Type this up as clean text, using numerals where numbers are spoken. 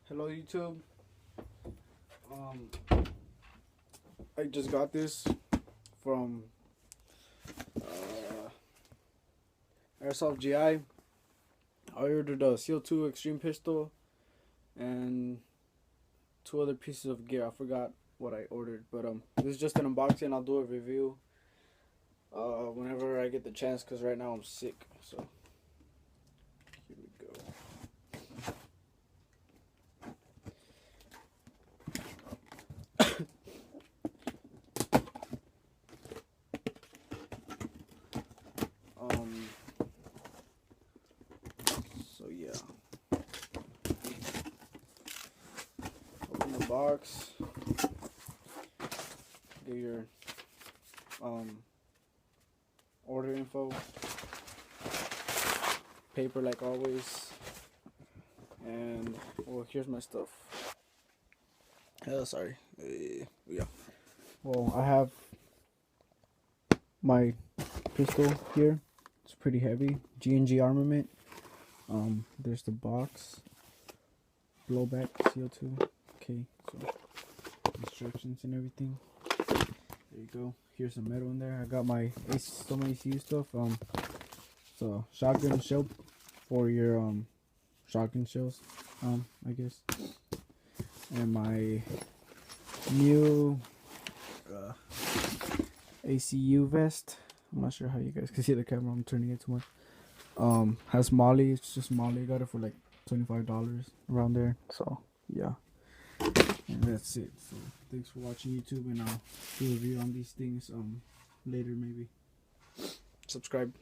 Hello YouTube. I just got this from Airsoft GI. I ordered a CO2 Extreme pistol and two other pieces of gear. I forgot what I ordered, but this is just an unboxing. I'll do a review whenever I get the chance, because right now I'm sick. So here we go. So yeah, open the box, get your order info, paper like always, and well, here's my stuff. Sorry. Yeah. Well, I have my pistol here. It's pretty heavy. G armament. There's the box. Blowback CO2. Okay, so instructions and everything. There you go. Here's some metal in there. I got my some ACU stuff. So shotgun shell for your shotgun shells. I guess. And my new ACU vest. I'm not sure how you guys can see the camera. I'm turning it too much. Has Molly. It's just Molly. Got it for like $25 around there. So yeah, and that's it. So thanks for watching YouTube, and I'll do a review on these things later maybe. Subscribe.